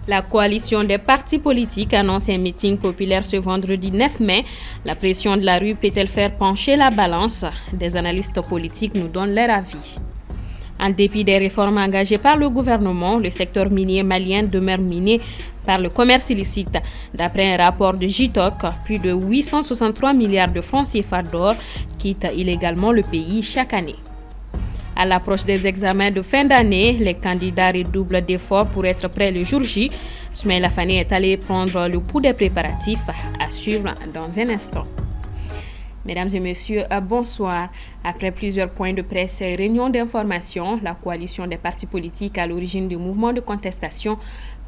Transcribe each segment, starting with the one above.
La coalition des partis politiques annonce un meeting populaire ce vendredi 9 mai. La pression de la rue peut-elle faire pencher la balance? Des analystes politiques nous donnent leur avis. En dépit des réformes engagées par le gouvernement, le secteur minier malien demeure miné par le commerce illicite. D'après un rapport de JITOC, plus de 863 milliards de francs CFA d'or quittent illégalement le pays chaque année. À l'approche des examens de fin d'année, les candidats redoublent d'efforts pour être prêts le jour J. Soumaïla Fani est allé prendre le pouls des préparatifs à suivre dans un instant. Mesdames et messieurs, bonsoir. Après plusieurs points de presse et réunions d'information, la coalition des partis politiques à l'origine du mouvement de contestation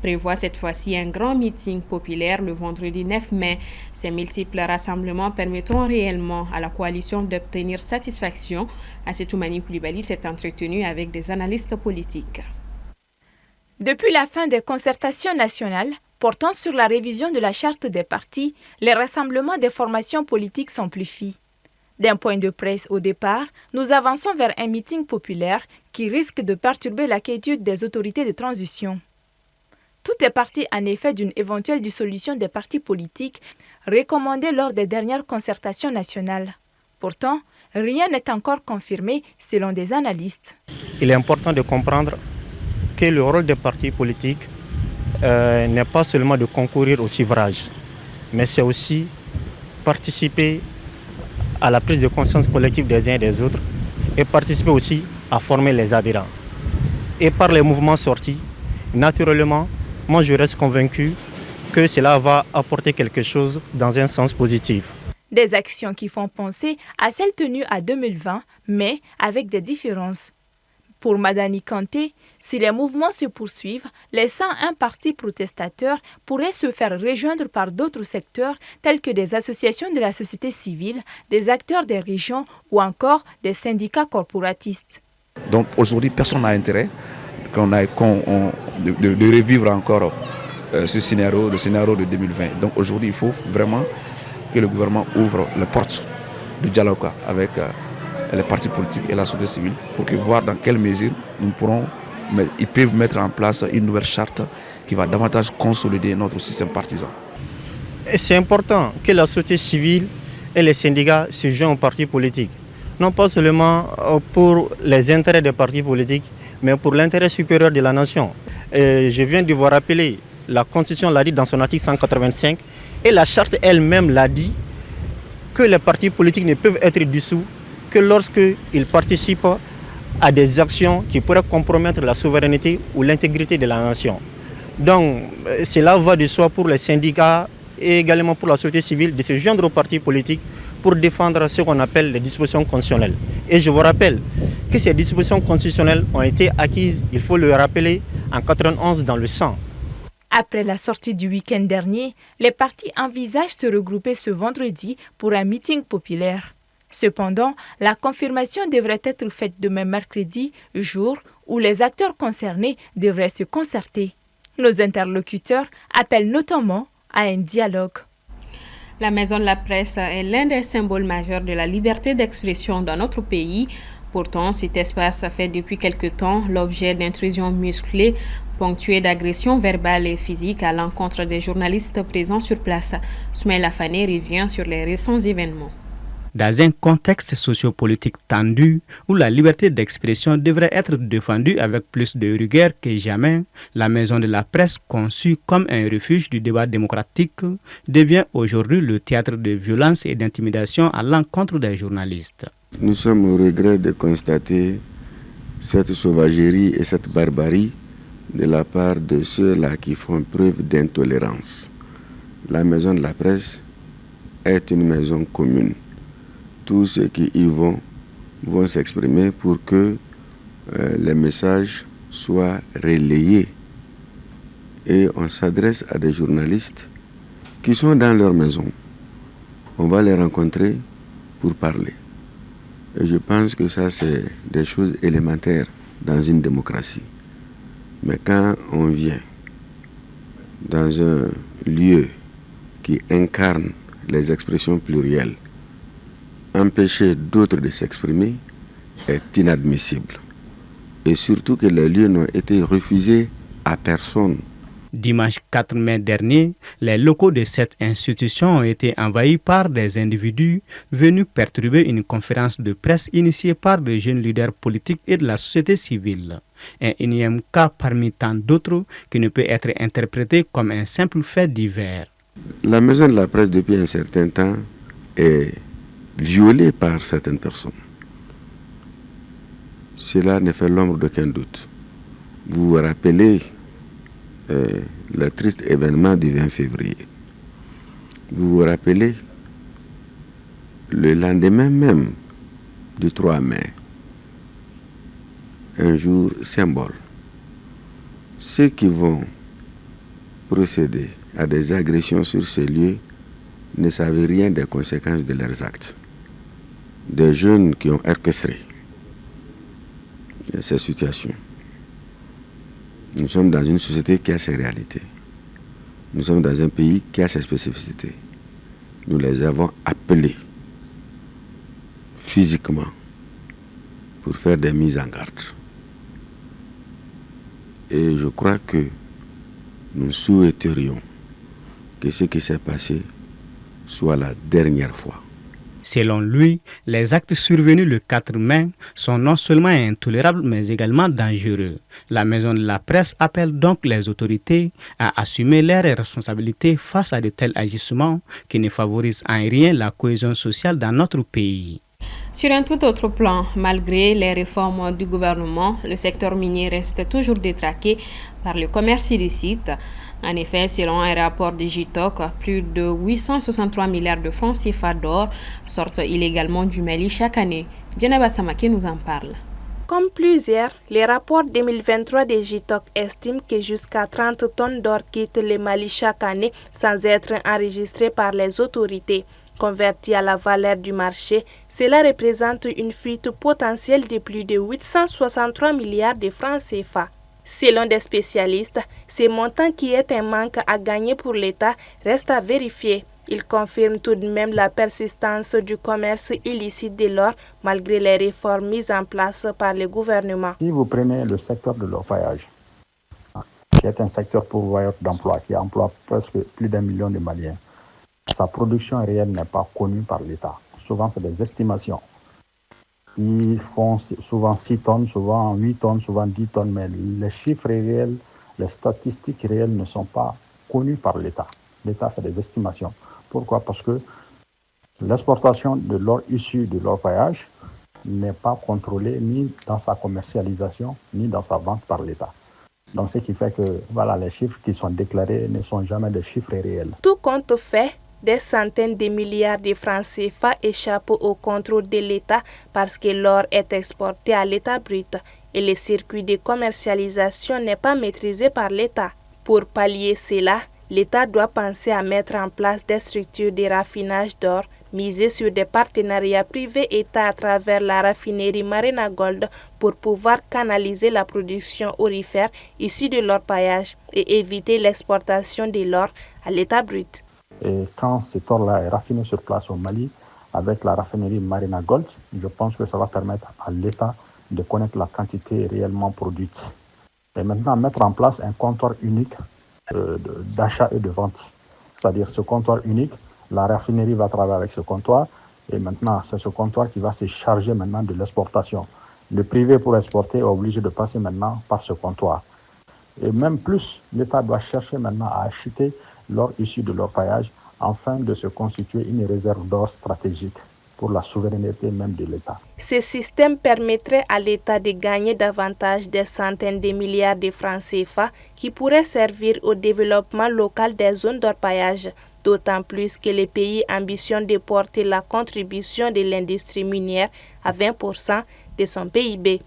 prévoit cette fois-ci un grand meeting populaire le vendredi 9 mai. Ces multiples rassemblements permettront réellement à la coalition d'obtenir satisfaction. Assetoumani Koulibaly s'est entretenu avec des analystes politiques. Depuis la fin des concertations nationales portant sur la révision de la charte des partis, les rassemblements des formations politiques s'amplifient. D'un point de presse au départ, nous avançons vers un meeting populaire qui risque de perturber la quiétude des autorités de transition. Tout est parti en effet d'une éventuelle dissolution des partis politiques recommandée lors des dernières concertations nationales. Pourtant, rien n'est encore confirmé selon des analystes. Il est important de comprendre que le rôle des partis politiques n'est pas seulement de concourir au suffrage, mais c'est aussi participer à la prise de conscience collective des uns et des autres et participer aussi à former les adhérents. Et par les mouvements sortis, naturellement, moi je reste convaincu que cela va apporter quelque chose dans un sens positif. Des actions qui font penser à celles tenues à 2020, mais avec des différences. Pour Madani Kanté, si les mouvements se poursuivent, les 101 partis protestataires pourraient se faire rejoindre par d'autres secteurs tels que des associations de la société civile, des acteurs des régions ou encore des syndicats corporatistes. Donc aujourd'hui, personne n'a intérêt de revivre encore ce scénario, le scénario de 2020. Donc aujourd'hui, il faut vraiment que le gouvernement ouvre les portes du dialogue avec les partis politiques et la société civile pour voir dans quelle mesure ils peuvent mettre en place une nouvelle charte qui va davantage consolider notre système partisan. Et c'est important que la société civile et les syndicats se joignent aux partis politiques, non pas seulement pour les intérêts des partis politiques, mais pour l'intérêt supérieur de la nation. Et je viens de vous rappeler, la Constitution l'a dit dans son article 185, et la charte elle-même l'a dit, que les partis politiques ne peuvent être dissous que lorsqu'ils participent à des actions qui pourraient compromettre la souveraineté ou l'intégrité de la nation. Donc, cela va de soi pour les syndicats et également pour la société civile de se joindre aux partis politiques pour défendre ce qu'on appelle les dispositions constitutionnelles. Et je vous rappelle que ces dispositions constitutionnelles ont été acquises, il faut le rappeler, en 1991 dans le sang. Après la sortie du week-end dernier, les partis envisagent de se regrouper ce vendredi pour un meeting populaire. Cependant, la confirmation devrait être faite demain mercredi, jour où les acteurs concernés devraient se concerter. Nos interlocuteurs appellent notamment à un dialogue. La Maison de la Presse est l'un des symboles majeurs de la liberté d'expression dans notre pays. Pourtant, cet espace fait depuis quelque temps l'objet d'intrusions musclées, ponctuées d'agressions verbales et physiques à l'encontre des journalistes présents sur place. Soumaïla Fani revient sur les récents événements. Dans un contexte sociopolitique tendu où la liberté d'expression devrait être défendue avec plus de rigueur que jamais, la Maison de la Presse, conçue comme un refuge du débat démocratique, devient aujourd'hui le théâtre de violence et d'intimidation à l'encontre des journalistes. Nous sommes au regret de constater cette sauvagerie et cette barbarie de la part de ceux-là qui font preuve d'intolérance. La Maison de la Presse est une maison commune. Tous ceux qui y vont s'exprimer pour que les messages soient relayés. Et on s'adresse à des journalistes qui sont dans leur maison. On va les rencontrer pour parler. Et je pense que ça, c'est des choses élémentaires dans une démocratie. Mais quand on vient dans un lieu qui incarne les expressions plurielles, empêcher d'autres de s'exprimer est inadmissible. Et surtout que les lieux n'ont été refusés à personne. Dimanche 4 mai dernier, les locaux de cette institution ont été envahis par des individus venus perturber une conférence de presse initiée par de jeunes leaders politiques et de la société civile. Un énième cas parmi tant d'autres qui ne peut être interprété comme un simple fait divers. La maison de la presse, depuis un certain temps, est violée par certaines personnes. Cela ne fait l'ombre d'aucun doute. Vous vous rappelez le triste événement du 20 février. Vous vous rappelez le lendemain même du 3 mai, un jour symbole. Ceux qui vont procéder à des agressions sur ces lieux ne savaient rien des conséquences de leurs actes. Des jeunes qui ont orchestré ces situations. Nous sommes dans une société qui a ses réalités. Nous sommes dans un pays qui a ses spécificités. Nous les avons appelés physiquement pour faire des mises en garde. Et je crois que nous souhaiterions que ce qui s'est passé soit la dernière fois. Selon lui, les actes survenus le 4 mai sont non seulement intolérables mais également dangereux. La maison de la presse appelle donc les autorités à assumer leurs responsabilités face à de tels agissements qui ne favorisent en rien la cohésion sociale dans notre pays. Sur un tout autre plan, malgré les réformes du gouvernement, le secteur minier reste toujours détraqué par le commerce illicite. En effet, selon un rapport du GITOC, plus de 863 milliards de francs CFA d'or sortent illégalement du Mali chaque année. Djeneba Samake nous en parle. Comme plusieurs, les rapports 2023 des GITOC estiment que jusqu'à 30 tonnes d'or quittent le Mali chaque année sans être enregistrées par les autorités. Converti à la valeur du marché, cela représente une fuite potentielle de plus de 863 milliards de francs CFA. Selon des spécialistes, ce montant qui est un manque à gagner pour l'État reste à vérifier. Il confirme tout de même la persistance du commerce illicite de l'or malgré les réformes mises en place par le gouvernement. Si vous prenez le secteur de l'orpaillage, qui est un secteur pourvoyeur d'emploi, qui emploie presque plus d'1 million de Maliens, sa production réelle n'est pas connue par l'État. Souvent, c'est des estimations. Ils font souvent 6 tonnes, souvent 8 tonnes, souvent 10 tonnes, mais les chiffres réels, les statistiques réelles ne sont pas connues par l'État. L'État fait des estimations. Pourquoi? Parce que l'exportation de l'or issu de l'orpaillage n'est pas contrôlée ni dans sa commercialisation, ni dans sa vente par l'État. Donc, ce qui fait que les chiffres qui sont déclarés ne sont jamais des chiffres réels. Tout compte fait, des centaines de milliards de francs CFA échappent au contrôle de l'État parce que l'or est exporté à l'état brut et le circuit de commercialisation n'est pas maîtrisé par l'État. Pour pallier cela, l'État doit penser à mettre en place des structures de raffinage d'or, miser sur des partenariats privés-État à travers la raffinerie Marina Gold pour pouvoir canaliser la production aurifère issue de l'orpaillage et éviter l'exportation de l'or à l'état brut. Et quand cet or-là est raffiné sur place au Mali, avec la raffinerie Marina Gold, je pense que ça va permettre à l'État de connaître la quantité réellement produite. Et maintenant, mettre en place un comptoir unique d'achat et de vente. C'est-à-dire ce comptoir unique, la raffinerie va travailler avec ce comptoir et maintenant, c'est ce comptoir qui va se charger maintenant de l'exportation. Le privé pour exporter est obligé de passer maintenant par ce comptoir. Et même plus, l'État doit chercher maintenant à acheter l'or issu de l'orpaillage afin de se constituer une réserve d'or stratégique pour la souveraineté même de l'État. Ce système permettrait à l'État de gagner davantage des centaines de milliards de francs CFA qui pourraient servir au développement local des zones d'orpaillage, d'autant plus que le pays ambitionne de porter la contribution de l'industrie minière à 20% de son PIB.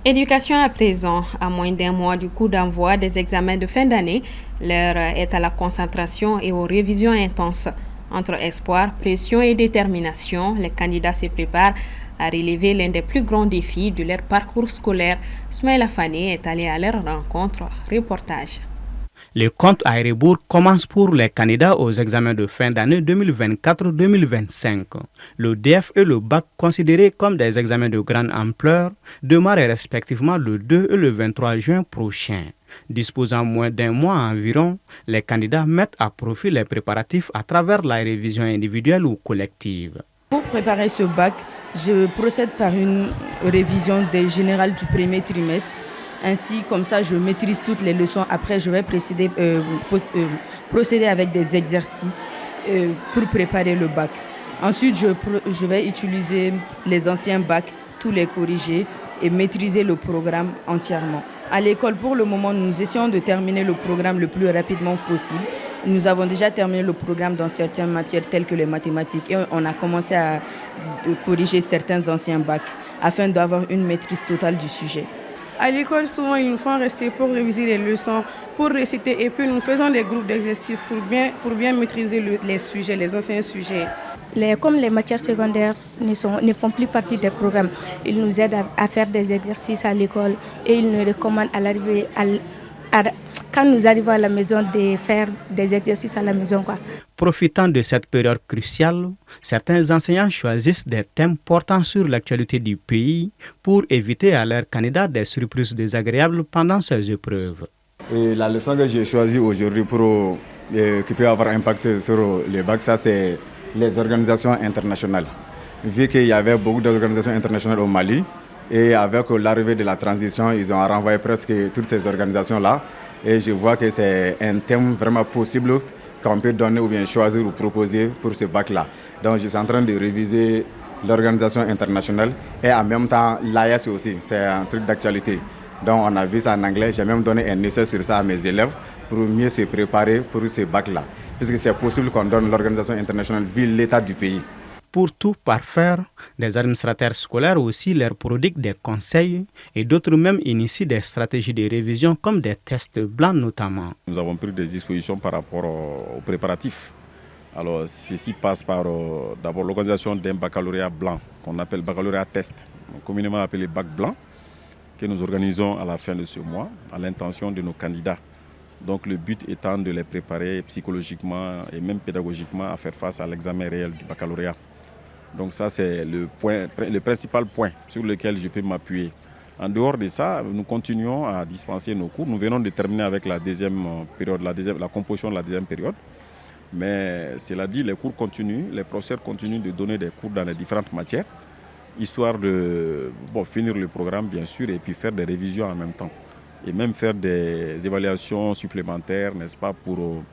Éducation à présent, à moins d'un mois du coup d'envoi des examens de fin d'année, l'heure est à la concentration et aux révisions intenses. Entre espoir, pression et détermination, les candidats se préparent à relever l'un des plus grands défis de leur parcours scolaire. Smaïla Fane est allé à leur rencontre. Reportage. Le compte à rebours commence pour les candidats aux examens de fin d'année 2024-2025. Le DF et le bac, considérés comme des examens de grande ampleur, démarrent respectivement le 2 et le 23 juin prochain. Disposant moins d'un mois environ, les candidats mettent à profit les préparatifs à travers la révision individuelle ou collective. Pour préparer ce bac, je procède par une révision générale du premier trimestre. Ainsi, comme ça, je maîtrise toutes les leçons. Après, je vais procéder avec des exercices pour préparer le bac. Ensuite, je vais utiliser les anciens bacs, tous les corriger et maîtriser le programme entièrement. À l'école, pour le moment, nous essayons de terminer le programme le plus rapidement possible. Nous avons déjà terminé le programme dans certaines matières telles que les mathématiques et on a commencé à corriger certains anciens bacs afin d'avoir une maîtrise totale du sujet. À l'école, souvent, ils nous font rester pour réviser les leçons, pour réciter et puis nous faisons des groupes d'exercices pour bien maîtriser les sujets, les anciens sujets. Comme les matières secondaires ne font plus partie des programmes, ils nous aident à faire des exercices à l'école et ils nous recommandent quand nous arrivons à la maison de faire des exercices à la maison. Profitant de cette période cruciale, certains enseignants choisissent des thèmes portant sur l'actualité du pays pour éviter à leurs candidats des surprises désagréables pendant ces épreuves. Et la leçon que j'ai choisie aujourd'hui pour qui peut avoir impact sur les bacs, ça c'est les organisations internationales. Vu qu'il y avait beaucoup d'organisations internationales au Mali, et avec l'arrivée de la transition, ils ont renvoyé presque toutes ces organisations-là. Et je vois que c'est un thème vraiment possible qu'on peut donner ou bien choisir ou proposer pour ce bac-là. Donc je suis en train de réviser l'organisation internationale et en même temps l'AES aussi, c'est un truc d'actualité. Donc on a vu ça en anglais, j'ai même donné un essai sur ça à mes élèves pour mieux se préparer pour ce bac-là. Puisque c'est possible qu'on donne l'organisation internationale vu l'état du pays. Pour tout parfaire, des administrateurs scolaires aussi leur prodiguent des conseils et d'autres même initient des stratégies de révision comme des tests blancs notamment. Nous avons pris des dispositions par rapport aux préparatifs. Alors ceci passe par d'abord l'organisation d'un baccalauréat blanc qu'on appelle baccalauréat test, communément appelé bac blanc, que nous organisons à la fin de ce mois à l'intention de nos candidats. Donc le but étant de les préparer psychologiquement et même pédagogiquement à faire face à l'examen réel du baccalauréat. Donc ça c'est le principal point sur lequel je peux m'appuyer. En dehors de ça, nous continuons à dispenser nos cours. Nous venons de terminer avec la deuxième période, la composition de la deuxième période. Mais cela dit, les cours continuent, les professeurs continuent de donner des cours dans les différentes matières, histoire de finir le programme bien sûr et puis faire des révisions en même temps. Et même faire des évaluations supplémentaires, n'est-ce pas, pour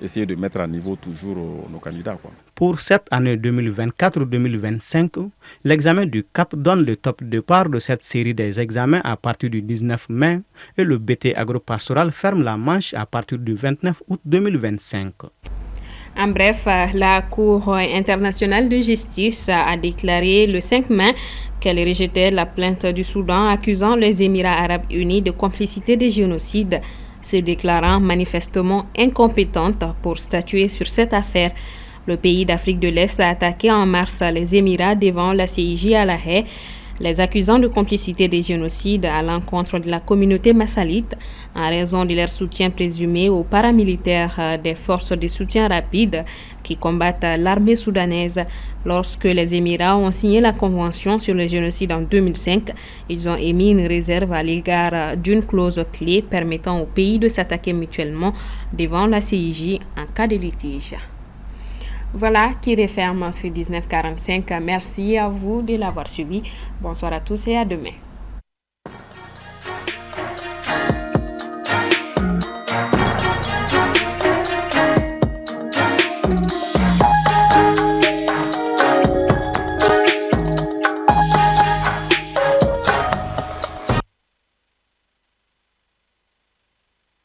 essayer de mettre à niveau toujours nos candidats. Pour cette année 2024-2025, l'examen du CAP donne le top départ de cette série des examens à partir du 19 mai et le BT agropastoral ferme la manche à partir du 29 août 2025. En bref, la Cour internationale de justice a déclaré le 5 mai qu'elle rejetait la plainte du Soudan accusant les Émirats arabes unis de complicité des génocides, se déclarant manifestement incompétente pour statuer sur cette affaire. Le pays d'Afrique de l'Est a attaqué en mars les Émirats devant la CIJ à La Haye, les accusant de complicité des génocides à l'encontre de la communauté massalite en raison de leur soutien présumé aux paramilitaires des forces de soutien rapide qui combattent l'armée soudanaise. Lorsque les Émirats ont signé la Convention sur le génocide en 2005, ils ont émis une réserve à l'égard d'une clause clé permettant aux pays de s'attaquer mutuellement devant la CIJ en cas de litige. Voilà qui referme ce 1945. Merci à vous de l'avoir suivi. Bonsoir à tous et à demain.